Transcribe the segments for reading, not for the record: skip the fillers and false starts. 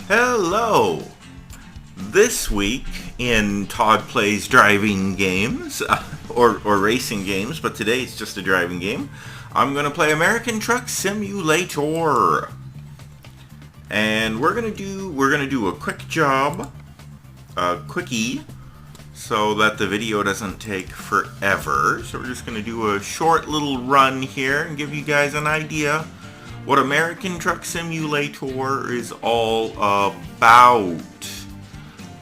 Hello! This week in Todd Plays Driving Games, or Racing Games, but today it's just a driving game, I'm going to play American Truck Simulator. And we're going to do a quick job, a quickie, so that the video doesn't take forever. So we're just going to do a short little run here and give you guys an idea what American Truck Simulator is all about.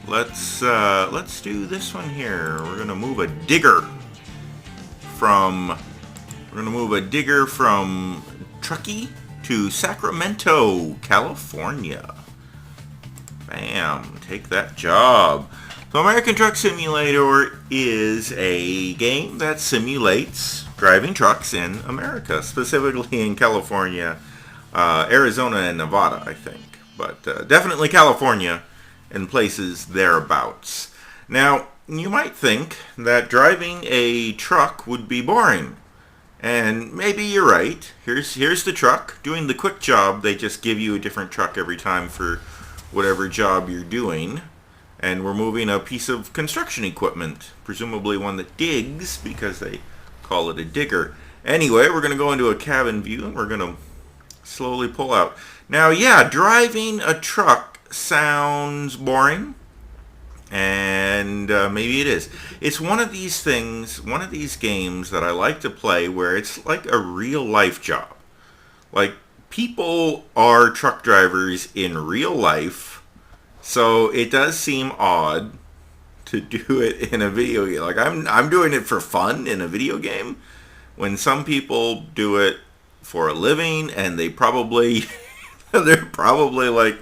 Let's do this one here. We're gonna move a digger from Truckee to Sacramento, California. Bam, take that job. So American Truck Simulator is a game that simulates driving trucks in America, specifically in California, Arizona and Nevada, I think, but definitely California and places thereabouts. Now, you might think that driving a truck would be boring, and maybe you're right. Here's the truck doing the quick job. They just give you a different truck every time for whatever job you're doing, and we're moving a piece of construction equipment, presumably one that digs, because they call it a digger. Anyway, we're going to go into a cabin view, and we're going to slowly pull out. Now, yeah, driving a truck sounds boring, and maybe it is. It's one of these things, one of these games that I like to play where it's like a real life job. Like, people are truck drivers in real life, so it does seem odd to do it in a video game. Like, I'm doing it for fun in a video game, when some people do it for a living, and they're probably like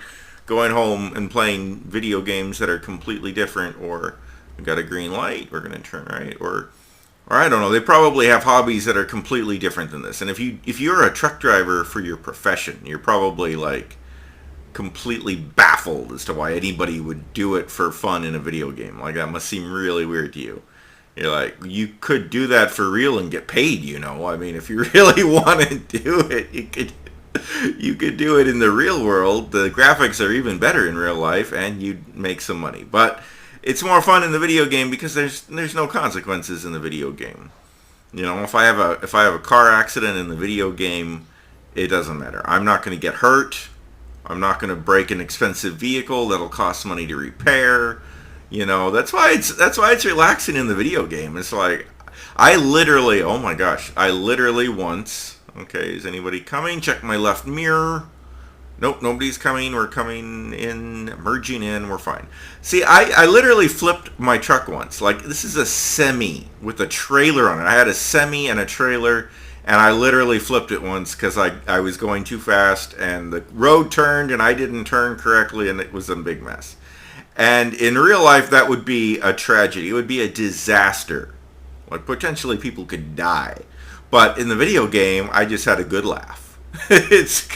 going home and playing video games that are completely different, or we got a green light, we're going to turn right, or I don't know, they probably have hobbies that are completely different than this. And if you're a truck driver for your profession, you're probably like completely baffled as to why anybody would do it for fun in a video game. Like, that must seem really weird to you. You're like, you could do that for real and get paid, you know. I mean, if you really want to do it, you could do it in the real world. The graphics are even better in real life, and you'd make some money. But it's more fun in the video game because there's no consequences in the video game. You know, if I have a car accident in the video game, it doesn't matter. I'm not going to get hurt. I'm not going to break an expensive vehicle that'll cost money to repair. You know, that's why it's relaxing in the video game. It's like, oh my gosh, I literally once, okay, is anybody coming? Check my left mirror. Nope, nobody's coming. We're coming in, merging in, we're fine. See, I literally flipped my truck once. Like, this is a semi with a trailer on it. I had a semi and a trailer, and I literally flipped it once because I was going too fast, and the road turned, and I didn't turn correctly, and it was a big mess. And in real life, that would be a tragedy. It would be a disaster. Like, potentially people could die. But in the video game, I just had a good laugh. It's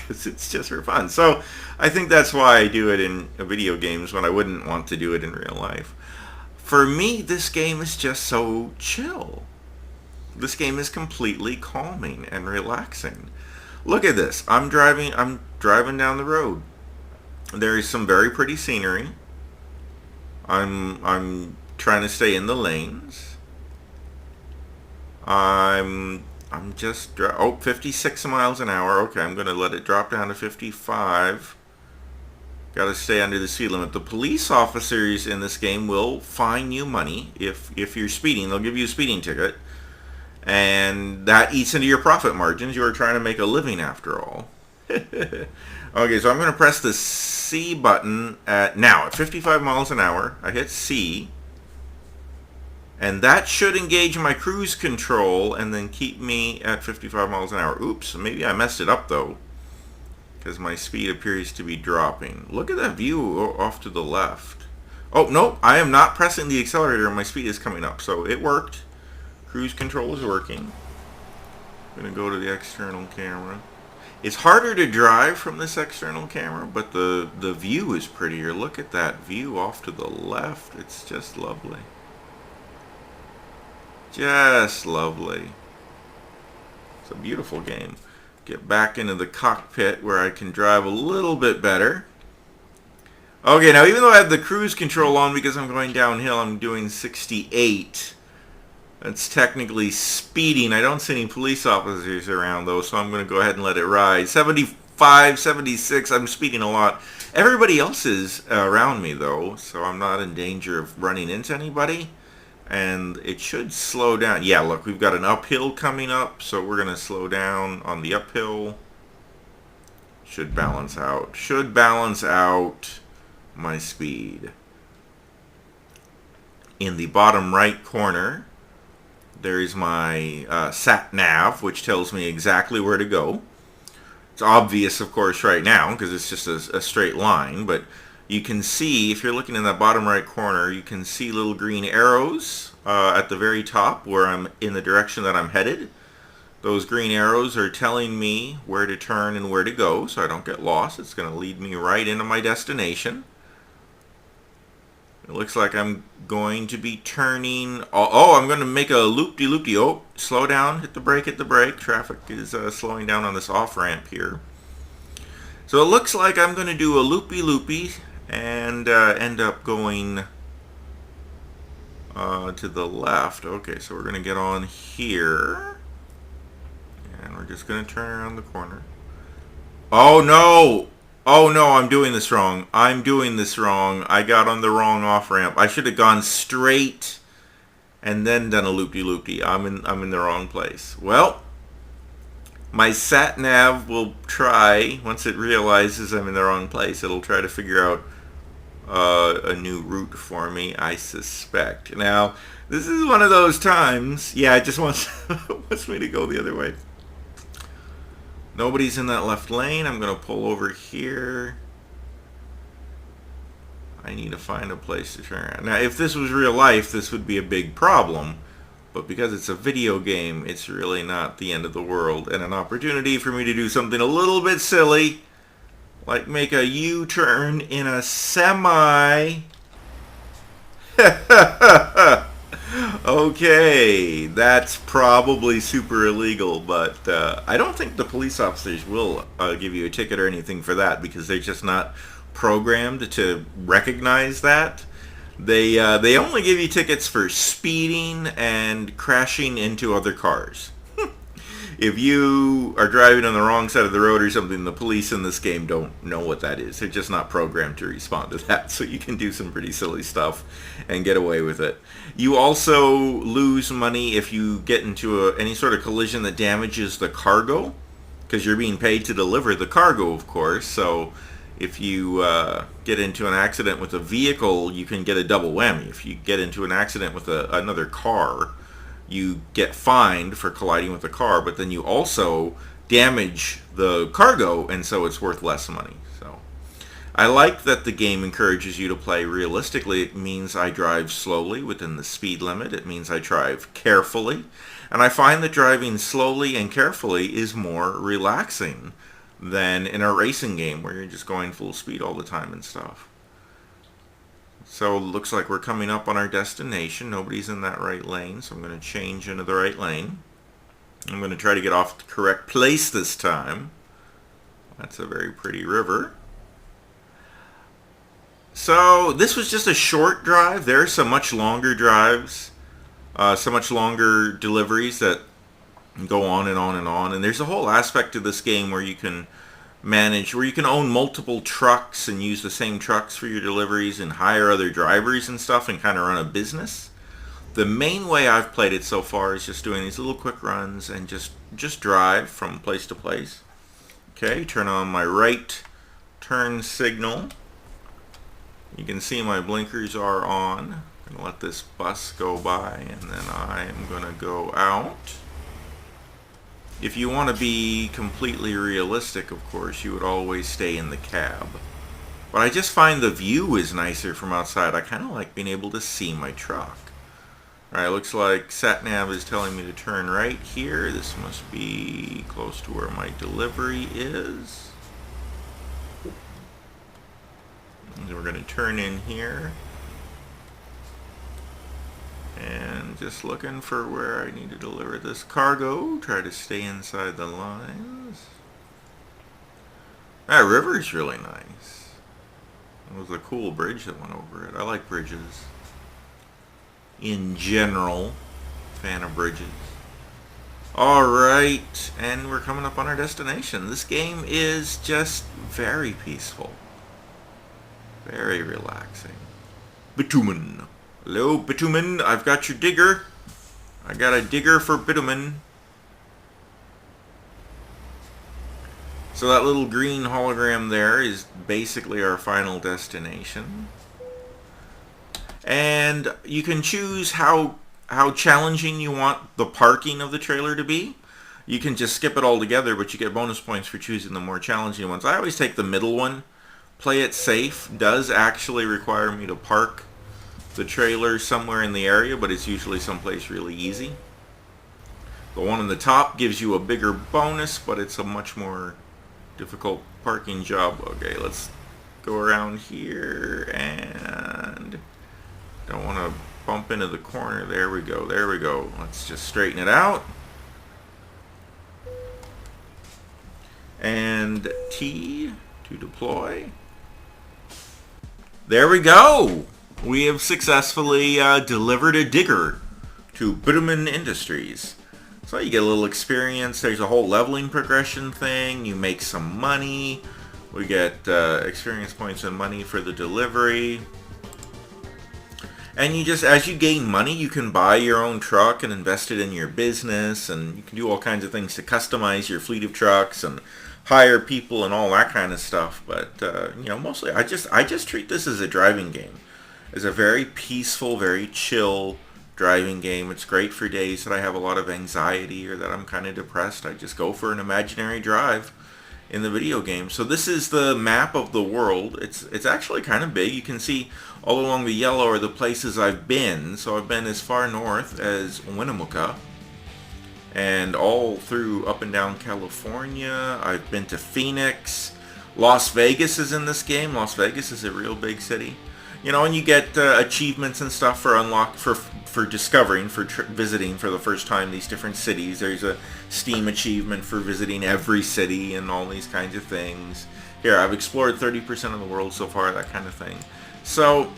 just for fun. So I think that's why I do it in video games when I wouldn't want to do it in real life. For me, this game is just so chill. This game is completely calming and relaxing. Look at this. I'm driving down the road. There is some very pretty scenery. I'm trying to stay in the lanes. I'm just 56 miles an hour. Okay, I'm going to let it drop down to 55. Got to stay under the speed limit. The police officers in this game will fine you money if you're speeding. They'll give you a speeding ticket, and that eats into your profit margins. You are trying to make a living after all. Okay, so I'm going to press the C button at 55 miles an hour. I hit C, and that should engage my cruise control and then keep me at 55 miles an hour. Oops, maybe I messed it up though, because my speed appears to be dropping. Look at that view off to the left. Oh, no, I am not pressing the accelerator and my speed is coming up, so it worked. Cruise control is working. I'm going to go to the external camera. It's harder to drive from this external camera, but the view is prettier. Look at that view off to the left. It's just lovely. Just lovely. It's a beautiful game. Get back into the cockpit where I can drive a little bit better. Okay, now even though I have the cruise control on because I'm going downhill, I'm doing 68. That's technically speeding. I don't see any police officers around though, so I'm going to go ahead and let it ride. 75, 76, I'm speeding a lot. Everybody else is around me though, so I'm not in danger of running into anybody. And it should slow down. Yeah, look, we've got an uphill coming up, so we're going to slow down on the uphill. Should balance out. Should balance out my speed. In the bottom right corner, there is my sat nav, which tells me exactly where to go. It's obvious, of course, right now because it's just a straight line, but you can see, if you're looking in that bottom right corner, you can see little green arrows at the very top where I'm in the direction that I'm headed. Those green arrows are telling me where to turn and where to go so I don't get lost. It's going to lead me right into my destination. It looks like I'm going to be turning... Oh, I'm going to make a loop-de-loop-de. Oh, slow down. Hit the brake, hit the brake. Traffic is slowing down on this off-ramp here. So it looks like I'm going to do a loopy-loopy and end up going to the left. Okay, so we're going to get on here. And we're just going to turn around the corner. Oh, no! Oh no, I'm doing this wrong. I'm doing this wrong. I got on the wrong off-ramp. I should have gone straight and then done a loop-de-loop-de. I'm in the wrong place. Well, my sat-nav will try, once it realizes I'm in the wrong place, it'll try to figure out a new route for me, I suspect. Now, this is one of those times, yeah, it just wants me to go the other way. Nobody's in that left lane. I'm going to pull over here. I need to find a place to turn around. Now, if this was real life, this would be a big problem. But because it's a video game, it's really not the end of the world. And an opportunity for me to do something a little bit silly, like make a U-turn in a semi. Okay, that's probably super illegal, but I don't think the police officers will give you a ticket or anything for that because they're just not programmed to recognize that. They only give you tickets for speeding and crashing into other cars. If you are driving on the wrong side of the road or something, the police in this game don't know what that is. They're just not programmed to respond to that. So you can do some pretty silly stuff and get away with it. You also lose money if you get into any sort of collision that damages the cargo, because you're being paid to deliver the cargo, of course. So if you get into an accident with a vehicle, you can get a double whammy. If you get into an accident with another car, you get fined for colliding with the car, but then you also damage the cargo, and so it's worth less money. So I like that the game encourages you to play realistically. It means I drive slowly within the speed limit. It means I drive carefully. And I find that driving slowly and carefully is more relaxing than in a racing game where you're just going full speed all the time and stuff. So it looks like we're coming up on our destination. Nobody's in that right lane, so I'm going to change into the right lane. I'm going to try to get off the correct place this time. That's a very pretty river. So this was just a short drive. There are some much longer drives, so much longer deliveries that go on and on and on. And there's a whole aspect of this game where you can manage, where you can own multiple trucks and use the same trucks for your deliveries and hire other drivers and stuff and kind of run a business. The main way I've played it so far is just doing these little quick runs and just drive from place to place. Okay, turn on my right turn signal. You can see my blinkers are on. I'm going to let this bus go by and then I am going to go out. If you want to be completely realistic, of course, you would always stay in the cab. But I just find the view is nicer from outside. I kind of like being able to see my truck. Alright, looks like SatNav is telling me to turn right here. This must be close to where my delivery is. And we're going to turn in here. And just looking for where I need to deliver this cargo. Try to stay inside the lines. That river is really nice. It was a cool bridge that went over it. I like bridges. In general, fan of bridges. Alright, and we're coming up on our destination. This game is just very peaceful. Very relaxing. Bitumen. Hello, Bitumen. I've got your digger. I got a digger for Bitumen. So that little green hologram there is basically our final destination. And you can choose how challenging you want the parking of the trailer to be. You can just skip it all together, but you get bonus points for choosing the more challenging ones. I always take the middle one. Play it safe does actually require me to park the trailer somewhere in the area, but it's usually someplace really easy. The one on the top gives you a bigger bonus, but it's a much more difficult parking job. Okay, let's go around here and don't want to bump into the corner. There we go. There we go. Let's just straighten it out. And T to deploy. There we go. We have successfully delivered a digger to Bitumen Industries. So you get a little experience. There's a whole leveling progression thing. You make some money. We get experience points and money for the delivery. And you just, as you gain money, you can buy your own truck and invest it in your business. And you can do all kinds of things to customize your fleet of trucks and hire people and all that kind of stuff. But, you know, mostly I just treat this as a driving game. As a very peaceful, very chill driving game. It's great for days that I have a lot of anxiety or that I'm kind of depressed. I just go for an imaginary drive in the video game. So this is the map of the world. It's actually kind of big. You can see all along the yellow are the places I've been. So I've been as far north as Winnemucca and all through up and down California. I've been to Phoenix. Las Vegas is in this game. Las Vegas is a real big city. You know, and you get achievements and stuff for discovering, visiting for the first time these different cities. There's a Steam achievement for visiting every city and all these kinds of things. Here, I've explored 30% of the world so far, that kind of thing. So,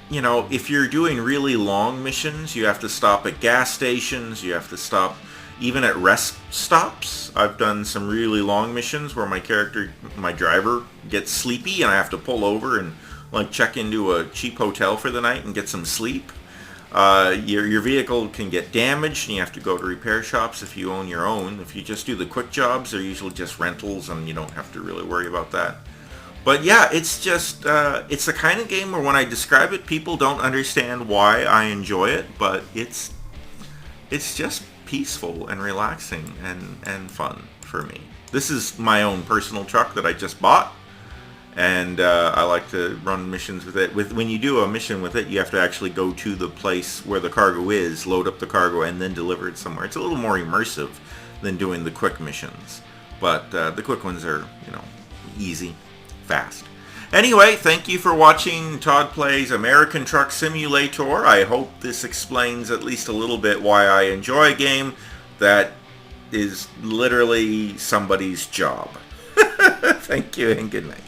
you know, if you're doing really long missions, you have to stop at gas stations, you have to stop even at rest stops. I've done some really long missions where my driver gets sleepy and I have to pull over and like check into a cheap hotel for the night and get some sleep. Your vehicle can get damaged and you have to go to repair shops if you own your own. If you just do the quick jobs, they're usually just rentals and you don't have to really worry about that. But yeah, it's just, it's the kind of game where when I describe it, people don't understand why I enjoy it, but it's just peaceful and relaxing and fun for me. This is my own personal truck that I just bought. And I like to run missions with it. When you do a mission with it, you have to actually go to the place where the cargo is, load up the cargo, and then deliver it somewhere. It's a little more immersive than doing the quick missions. But the quick ones are, you know, easy, fast. Anyway, thank you for watching Todd Plays American Truck Simulator. I hope this explains at least a little bit why I enjoy a game that is literally somebody's job. Thank you and good night.